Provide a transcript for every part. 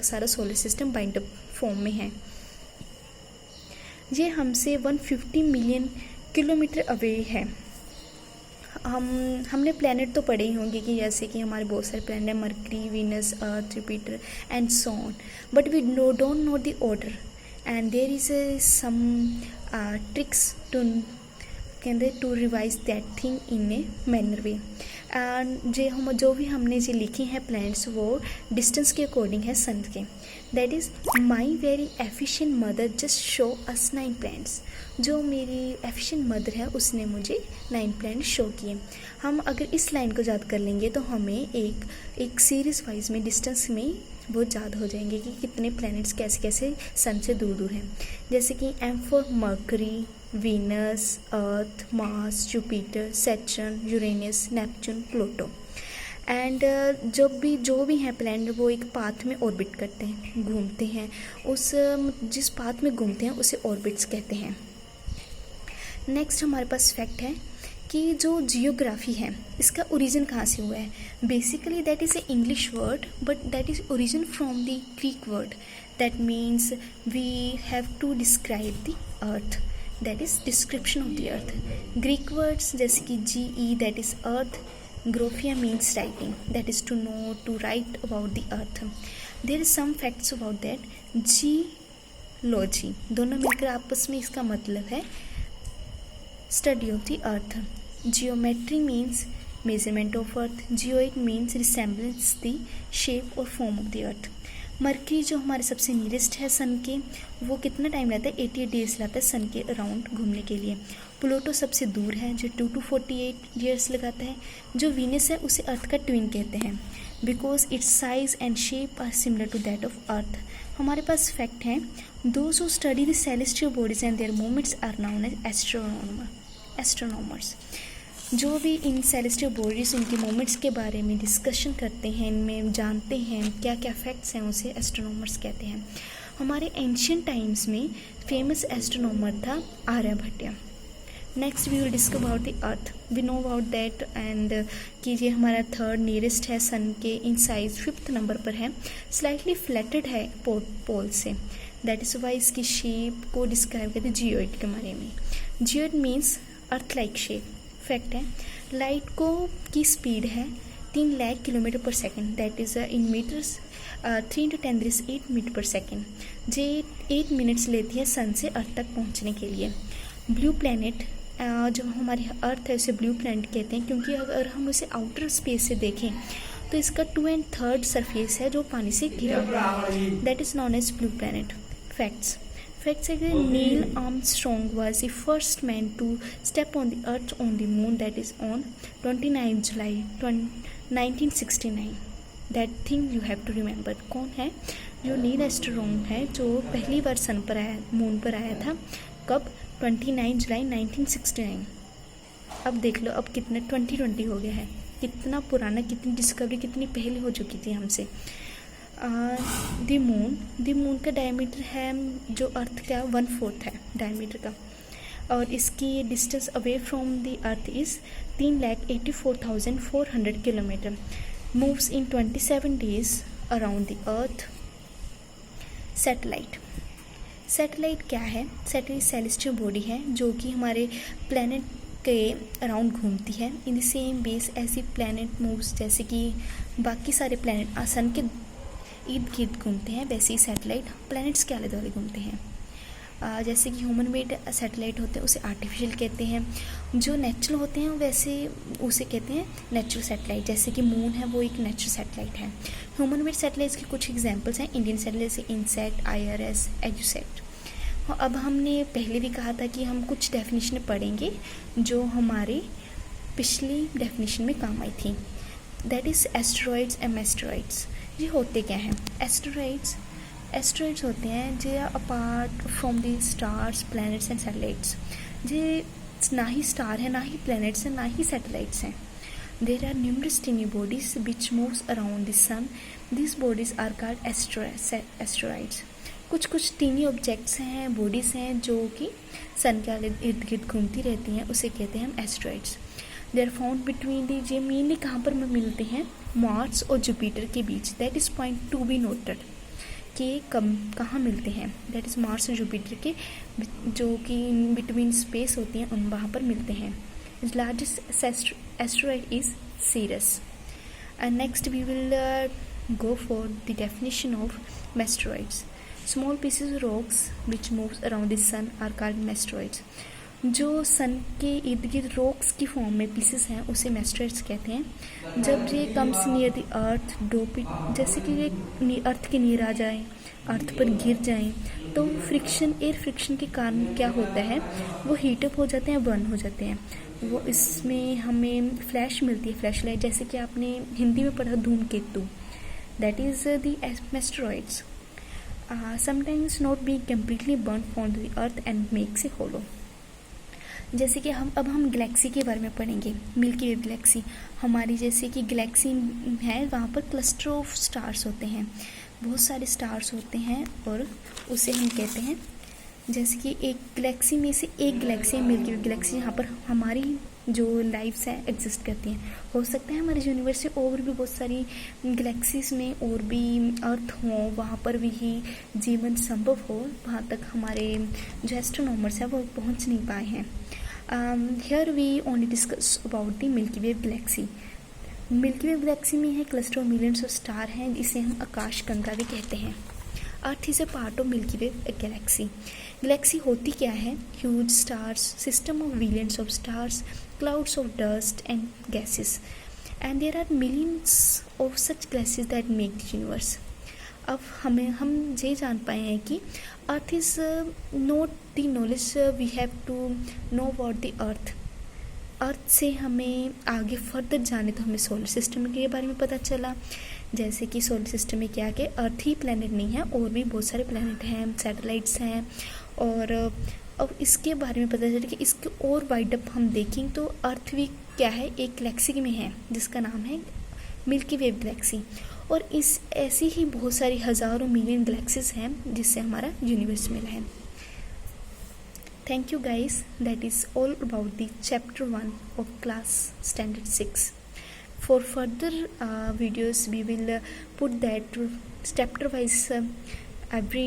सारा solar system bind up form में है। ये हमसे 150 मिलियन किलोमीटर अवे है। हमने प्लैनेट तो पढ़े ही होंगे कि जैसे कि हमारे बहुत सारे प्लैनेट हैं, Mercury, Venus, Earth, Jupiter and so on, but we don't know the order and there is some tricks to revise that thing in a manner way. And जो भी हमने जो लिखे हैं प्लैनेट्स वो डिस्टेंस के अकॉर्डिंग है सन के। That is my very efficient mother just show us 9 planets. जो मेरी एफिशिएंट मदर है उसने मुझे 9 प्लैनेट शो किए। हम अगर इस लाइन को याद कर लेंगे तो हमें एक सीरीज वाइज में डिस्टेंस में वो याद हो जाएंगे कि कितने प्लैनेट्स कैसे कैसे सन से दूर दूर हैं। जैसे कि M for Mercury, Venus, Earth, Mars, Jupiter, Saturn, Uranus, Neptune, Pluto. And जो भी हैं प्लैनेट वो एक पाथ में ऑर्बिट करते हैं, घूमते हैं। जिस पाथ में घूमते हैं उसे ऑर्बिट्स कहते हैं। नेक्स्ट हमारे पास फैक्ट है कि जो जियोग्राफी है इसका ओरिजिन कहाँ से हुआ है। Basically that is a English word but that is origin from the Greek word. That means we have to describe the earth, that is description of the earth. Greek words जैसे कि GE that is earth, graphia means writing, that is to know, to write about the earth. There is some facts about that. Geology दोनों मिलकर आपस में इसका मतलब है study of the earth. Geometry means measurement of earth, geoid means resemblance the shape और form of the earth. Mercury जो हमारे सबसे नियरेस्ट है सन के, वो कितना टाइम लगता है, 88 डेज लगता है सन के अराउंड घूमने के लिए। प्लूटो सबसे दूर है जो 2 to 48 ईयर्स लगाता है। जो वीनस है उसे अर्थ का ट्विन कहते हैं because its size and shape are similar to that of Earth. हमारे पास फैक्ट हैं, those who study the celestial bodies and their movements are known as astronomers. जो भी इन सेलेस्टियल बॉडीज इनके मूवमेंट्स के बारे में डिस्कशन करते हैं, इनमें जानते हैं क्या क्या फैक्ट्स हैं, उसे एस्ट्रोनॉमर्स कहते हैं। हमारे एंशियंट टाइम्स में फेमस एस्ट्रोनॉमर था Aryabhata. Next we will discuss about the Earth. We know about that and कि ये हमारा थर्ड नियरेस्ट है सन के, इन साइज 5th नंबर पर है, स्लाइटली फ्लैटेड है पोल से। दैट इज़ वाई इसकी शेप को डिस्क्राइब करते हैं जियोइड के बारे में। Geoid means Earth like shape. Fact है, लाइट को की स्पीड है 3 lakh kilometer per second, that is in meters 3 × 10⁸ meter per second. जे 8 मिनट्स लेती है सन से अर्थ तक पहुंचने के लिए। ब्लू प्लैनेट जो हमारी अर्थ है उसे ब्लू प्लैनेट कहते हैं क्योंकि अगर हम उसे आउटर स्पेस से देखें तो इसका 2/3 सरफेस है जो पानी से घिरा हुआ है, that is known as blue planet. Facts है कि Neil Armstrong was the first man to step on the earth on the moon, that is on 29 July 1969. That thing you have to remember. कौन है जो Neil Armstrong है जो पहली बार सन पर आया, मून पर आया था, कब, 29 जुलाई 1969। अब देख लो अब कितना 2020 हो गया है, कितना पुराना, कितनी डिस्कवरी कितनी पहले हो चुकी थी हमसे। द मून का डायमीटर है जो अर्थ का 1/4 है डायमीटर का, और इसकी distance away from the earth is 3,84,400 kilometre. Moves in 27 days around the earth. Satellite क्या है? सैटेलाइट सेलेस्टियल बॉडी है जो कि हमारे प्लैनेट के अराउंड घूमती है in the same base as the planet moves. जैसे कि बाकी सारे प्लैनेट सन के इर्द गिर्द घूमते हैं, वैसे ही सैटेलाइट प्लैनेट्स के आले दुआले घूमते हैं। जैसे कि ह्यूमन मेड सैटेलाइट होते हैं उसे आर्टिफिशियल कहते हैं, जो नेचुरल होते हैं वैसे उसे कहते हैं नेचुरल सैटेलाइट। जैसे कि मून है वो एक नेचुरल सैटेलाइट है। ह्यूमन मेड सैटेलाइट्स के कुछ एग्जांपल्स हैं इंडियन सैटेलाइट से इनसैट, IRS, एजुसैट। अब हमने पहले भी कहा था कि हम कुछ डेफिनेशन पढ़ेंगे जो हमारे पिछली डेफिनेशन में काम आई थी, दैट इज़ एस्टेरॉइड्स एंड मेस्टेरॉइड्स। ये होते क्या हैं? एस्टेरॉइड्स होते हैं जो apart from the stars, planets and satellites. ये ना ही स्टार है, ना ही प्लैनेट्स हैं, ना ही सैटेलाइट्स हैं। There are numerous tiny bodies which moves around the sun, this bodies are called asteroids. कुछ टीनी ऑब्जेक्ट्स हैं, बॉडीज़ हैं जो कि सन के इर्द गिर्द घूमती रहती हैं, उसे कहते हैं हम asteroids. They are found between the, ये मेनली कहाँ पर मिलते हैं? मार्स और जुपिटर के बीच, that is point to be noted. के कहाँ मिलते हैं, दैट इज़ मार्स और जुपिटर के जो कि बिटवीन स्पेस होती हैं उन वहाँ पर मिलते हैं. Largest asteroid is Ceres. And next we will go for the definition of meteoroids. Small pieces of rocks which moves around the sun are called meteoroids. जो सन के इर्द गिर्द रॉक्स की फॉर्म में पीसेस हैं उसे मेस्ट्रॉइड्स कहते हैं. जब ये comes near the earth drop it, जैसे कि ये अर्थ के नियर आ जाए, अर्थ पर गिर जाएं, तो फ्रिक्शन एयर फ्रिक्शन के कारण क्या होता है, वो हीटअप हो जाते हैं, बर्न हो जाते हैं. वो इसमें हमें फ्लैश मिलती है, फ्लैश लाइट, जैसे कि आपने हिंदी में पढ़ा धूमकेतु, that is the asteroids. Sometimes not be completely burn from the earth and makes a hollow. जैसे कि हम गैलेक्सी के बारे में पढ़ेंगे. मिल्की वे गैलेक्सी हमारी जैसे कि गैलेक्सी है, वहाँ पर क्लस्टर ऑफ स्टार्स होते हैं, बहुत सारे स्टार्स होते हैं और उसे हम कहते हैं, जैसे कि एक गैलेक्सी में से एक गैलेक्सी मिल्की वे गैलेक्सी, यहाँ पर हमारी जो लाइफ्स हैं एग्जिस्ट करती हैं. हो सकता है हमारे यूनिवर्स से और भी बहुत सारी गैलेक्सीज में और भी अर्थ हो, वहाँ पर भी ही जीवन संभव हो, वहाँ तक हमारे जो एस्ट्रोनॉमर्स हैं वो पहुँच नहीं पाए हैं. Here we only discuss about the Milky Way galaxy. Milky Way galaxy में है cluster of millions of star हैं, जिसे हम आकाश गंगा भी कहते हैं. Earth is a part of Milky Way galaxy. Galaxy होती क्या है? Huge stars, system of billions of stars, clouds of dust and gases, and there are millions of such gases that make the universe. अब हम ये जान पाए हैं कि earth is not the knowledge we have to know about the earth. Earth से हमें आगे फर्दर जाने तो हमें सोलर सिस्टम के बारे में पता चला, जैसे कि सोलर सिस्टम में क्या कि अर्थ ही प्लैनेट नहीं है, और भी बहुत सारे प्लैनेट हैं, सैटेलाइट्स हैं. और अब इसके बारे में पता चला कि इसके और वाइड अप हम देखें तो अर्थ भी क्या है, एक गैलेक्सी में है जिसका नाम है मिल्की वे गैलेक्सी. और इस ऐसी ही बहुत सारी हज़ारों मिलियन गैलेक्सीज हैं जिससे हमारा यूनिवर्स मिला है. Thank you guys. That is all about the chapter 1 of class standard 6. For further videos we will put that chapter wise every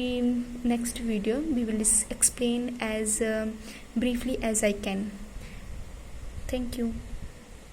next video we will explain as briefly as I can. Thank you.